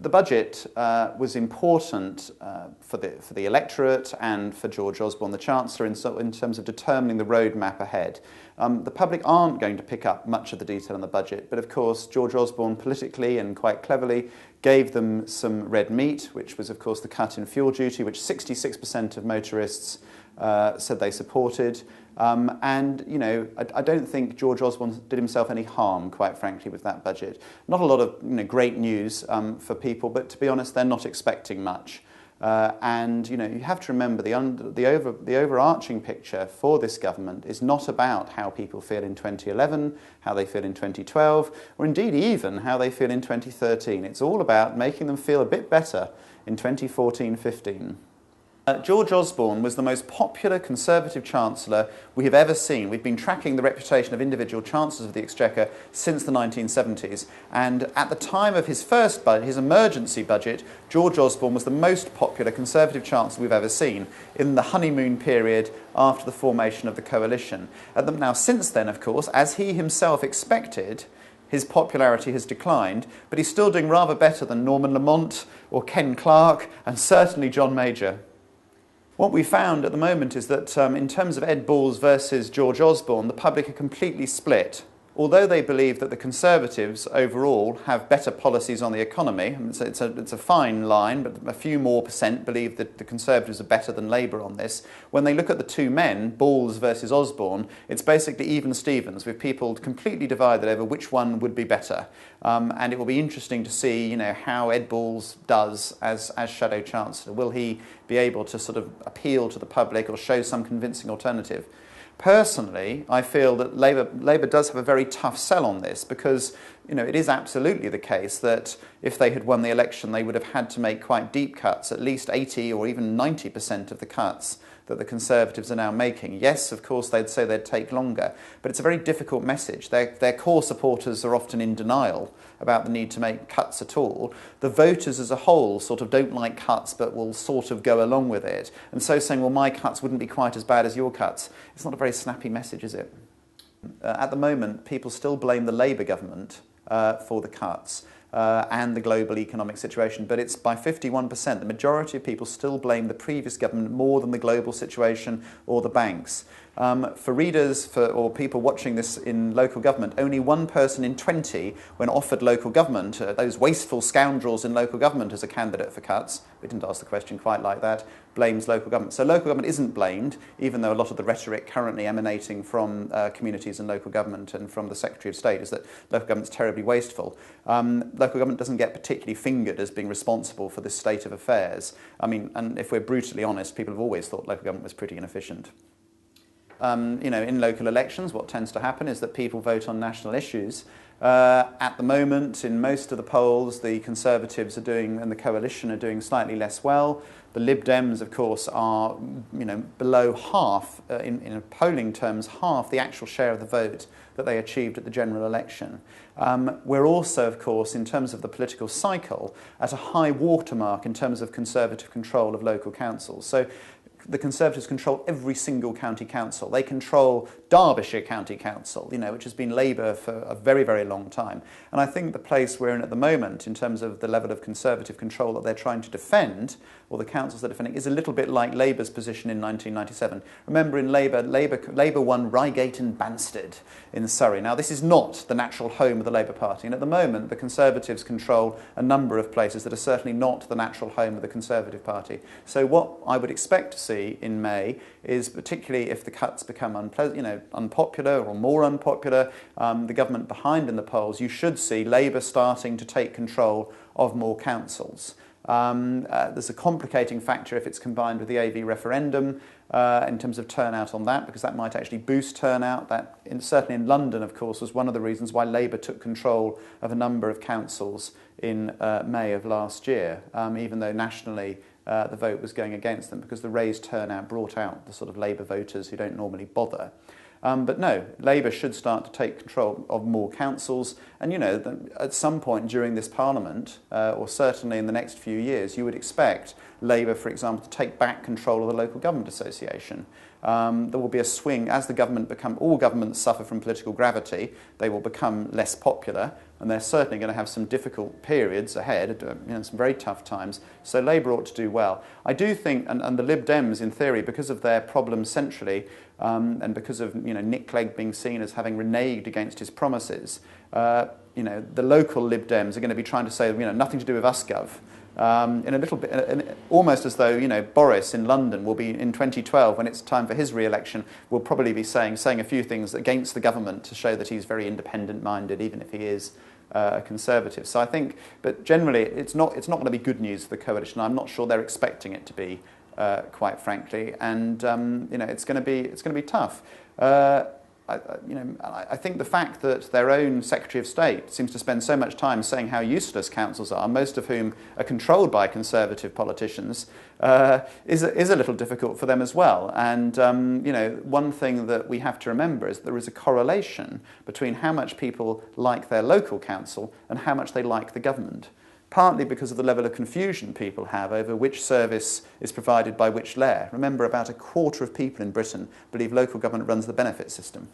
the budget was important for the electorate and for George Osborne, the Chancellor, in terms of determining the roadmap ahead. The public aren't going to pick up much of the detail in the budget, but of course George Osborne politically and quite cleverly gave them some red meat, which was of course the cut in fuel duty, which 66% of motorists said they supported. And, you know, I don't think George Osborne did himself any harm, quite frankly, with that budget. Not a lot of great news for people, but to be honest, they're not expecting much. And, you know, you have to remember the overarching picture for this government is not about how people feel in 2011, how they feel in 2012, or indeed even how they feel in 2013. It's all about making them feel a bit better in 2014-15. George Osborne was the most popular Conservative Chancellor we have ever seen. We've been tracking the reputation of individual Chancellors of the Exchequer since the 1970s, and at the time of his first budget, his emergency budget, George Osborne was the most popular Conservative Chancellor we've ever seen in the honeymoon period after the formation of the coalition. Now, since then, of course, as he himself expected, his popularity has declined, but he's still doing rather better than Norman Lamont or Ken Clarke and certainly John Major. What we found at the moment is that in terms of Ed Balls versus George Osborne, the public are completely split. Although they believe that the Conservatives overall have better policies on the economy, it's a fine line, but a few more percent believe that the Conservatives are better than Labour on this. When they look at the two men, Balls versus Osborne, it's basically even Stevens, with people completely divided over which one would be better. And it will be interesting to see, you know, how Ed Balls does as Shadow Chancellor. Will he be able to sort of appeal to the public or show some convincing alternative? Personally, I feel that Labour does have a very tough sell on this because, you know, it is absolutely the case that if they had won the election, they would have had to make quite deep cuts, at least 80 or even 90% of the cuts that the Conservatives are now making. Yes, of course, they'd say they'd take longer, but it's a very difficult message. Their core supporters are often in denial about the need to make cuts at all. The voters as a whole sort of don't like cuts, but will sort of go along with it. And so saying, well, my cuts wouldn't be quite as bad as your cuts, it's not a very snappy message, is it? At the moment, people still blame the Labour government for the cuts. And the global economic situation, but it's by 51%. The majority of people still blame the previous government more than the global situation or the banks. For readers or people watching this in local government, only 1 person in 20, when offered local government, those wasteful scoundrels in local government as a candidate for cuts, we didn't ask the question quite like that, blames local government. So local government isn't blamed, even though a lot of the rhetoric currently emanating from communities and local government and from the Secretary of State is that local government's terribly wasteful. Local government doesn't get particularly fingered as being responsible for this state of affairs. I mean, and if we're brutally honest, people have always thought local government was pretty inefficient. You know, in local elections, what tends to happen is that people vote on national issues. At the moment, in most of the polls, the Conservatives are doing, and the coalition are doing slightly less well. The Lib Dems, of course, are, you know, below half, in polling terms, half the actual share of the vote that they achieved at the general election. We're also, of course, in terms of the political cycle, at a high watermark in terms of Conservative control of local councils. So the Conservatives control every single county council. They control Derbyshire County Council, you know, which has been Labour for a very, very long time. And I think the place we're in at the moment, in terms of the level of Conservative control that they're trying to defend, or the councils they're defending, is a little bit like Labour's position in 1997. Remember, in Labour won Reigate and Banstead in Surrey. Now, this is not the natural home of the Labour Party, and at the moment, the Conservatives control a number of places that are certainly not the natural home of the Conservative Party. So what I would expect to see in May is, particularly if the cuts become unpopular or more unpopular, the government behind in the polls, you should see Labour starting to take control of more councils. There's a complicating factor if it's combined with the AV referendum in terms of turnout on that, because that might actually boost turnout. That, certainly in London, of course, was one of the reasons why Labour took control of a number of councils in May of last year, even though nationally the vote was going against them, because the raised turnout brought out the sort of Labour voters who don't normally bother. But no, Labour should start to take control of more councils, and you know, at some point during this Parliament, or certainly in the next few years, you would expect Labour, for example, to take back control of the Local Government Association. There will be a swing as all governments suffer from political gravity. They will become less popular, and they're certainly going to have some difficult periods ahead, some very tough times. So Labour ought to do well. I do think, and the Lib Dems, in theory, because of their problems centrally, and because of Nick Clegg being seen as having reneged against his promises, the local Lib Dems are going to be trying to say, nothing to do with us, Gov. In a little bit, almost as though Boris in London will be in 2012 when it's time for his re-election, will probably be saying a few things against the government to show that he's very independent-minded, even if he is a Conservative. So I think, but generally, it's not going to be good news for the coalition. I'm not sure they're expecting it to be, quite frankly, and it's going to be tough. I think the fact that their own Secretary of State seems to spend so much time saying how useless councils are, most of whom are controlled by Conservative politicians, is a little difficult for them as well. And one thing that we have to remember is that there is a correlation between how much people like their local council and how much they like the government. Partly because of the level of confusion people have over which service is provided by which layer. Remember, about a quarter of people in Britain believe local government runs the benefit system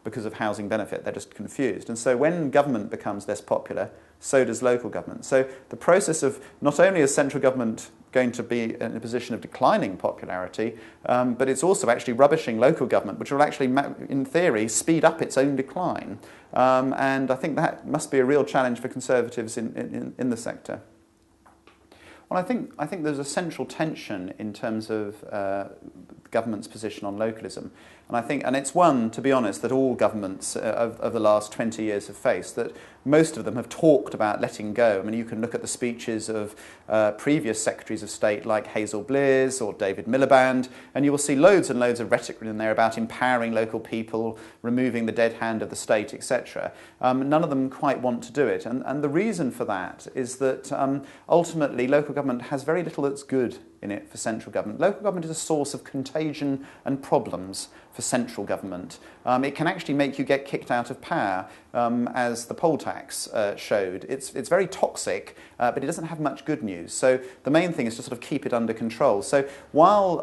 because of housing benefit. They're just confused. And so when government becomes less popular, so does local government. So the process of not only is central government going to be in a position of declining popularity, but it's also actually rubbishing local government, which will actually, in theory, speed up its own decline. And I think that must be a real challenge for Conservatives in the sector. Well, I think there's a central tension in terms of the government's position on localism. And it's one, to be honest, that all governments of the last 20 years have faced, that most of them have talked about letting go. I mean, you can look at the speeches of previous Secretaries of State like Hazel Bliss or David Miliband, and you will see loads and loads of rhetoric in there about empowering local people, removing the dead hand of the state, etc. None of them quite want to do it. And the reason for that is that ultimately local government has very little that's good in it for central government. Local government is a source of contagion and problems for central government. It can actually make you get kicked out of power, as the poll tax showed. It's very toxic, but it doesn't have much good news. So the main thing is to sort of keep it under control. So while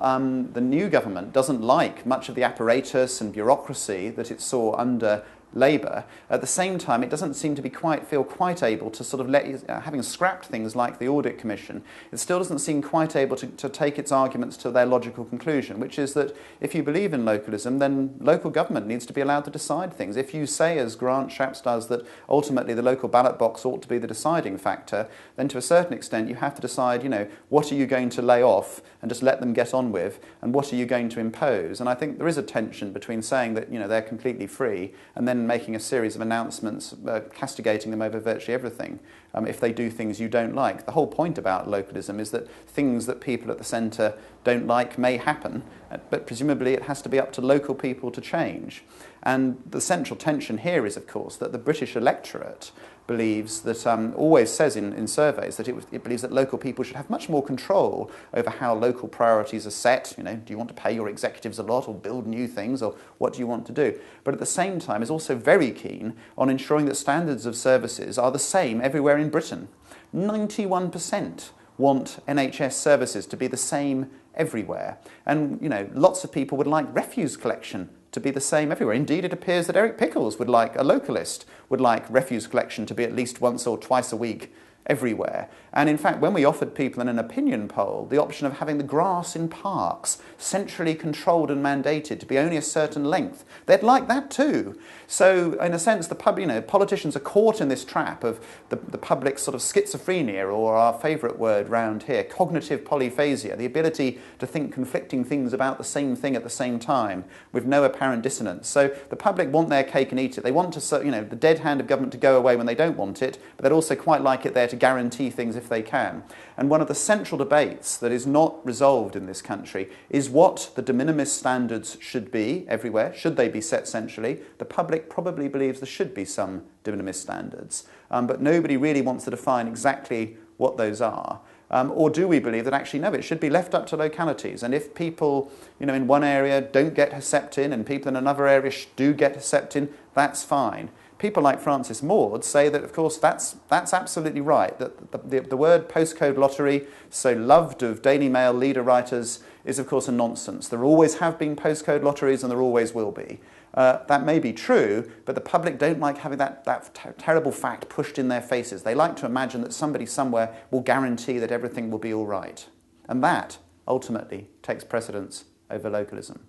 the new government doesn't like much of the apparatus and bureaucracy that it saw under Labour, at the same time it doesn't seem to be feel quite able to sort of having scrapped things like the Audit Commission, it still doesn't seem quite able to take its arguments to their logical conclusion, which is that if you believe in localism, then local government needs to be allowed to decide things. If you say, as Grant Shapps does, that ultimately the local ballot box ought to be the deciding factor, then to a certain extent you have to decide, what are you going to lay off and just let them get on with, and what are you going to impose? And I think there is a tension between saying that, they're completely free and then making a series of announcements castigating them over virtually everything if they do things you don't like. The whole point about localism is that things that people at the centre don't like may happen, but presumably it has to be up to local people to change. And the central tension here is, of course, that the British electorate believes that, always says in surveys that it believes that local people should have much more control over how local priorities are set. Do you want to pay your executives a lot or build new things, or what do you want to do? But at the same time is also very keen on ensuring that standards of services are the same everywhere in Britain. 91% want NHS services to be the same everywhere. And, lots of people would like refuse collection to be the same everywhere. Indeed, it appears that Eric Pickles would like, a localist, would like refuse collection to be at least once or twice a week everywhere. And in fact, when we offered people in an opinion poll the option of having the grass in parks centrally controlled and mandated to be only a certain length, they'd like that too. So in a sense, politicians are caught in this trap of the public sort of schizophrenia, or our favourite word round here, cognitive polyphasia, the ability to think conflicting things about the same thing at the same time with no apparent dissonance. So the public want their cake and eat it. They want the dead hand of government to go away when they don't want it, but they'd also quite like it there to guarantee things if they can. And one of the central debates that is not resolved in this country is what the de minimis standards should be everywhere. Should they be set centrally? The public probably believes there should be some de minimis standards, but nobody really wants to define exactly what those are. Or do we believe that actually, no, it should be left up to localities, and if people in one area don't get Herceptin and people in another area do get Herceptin, that's fine. people like Francis Maud say that, of course, that's absolutely right, that the word postcode lottery, so loved of Daily Mail leader writers, is, of course, a nonsense. There always have been postcode lotteries and there always will be. That may be true, but the public don't like having that terrible fact pushed in their faces. They like to imagine that somebody somewhere will guarantee that everything will be all right. And that, ultimately, takes precedence over localism.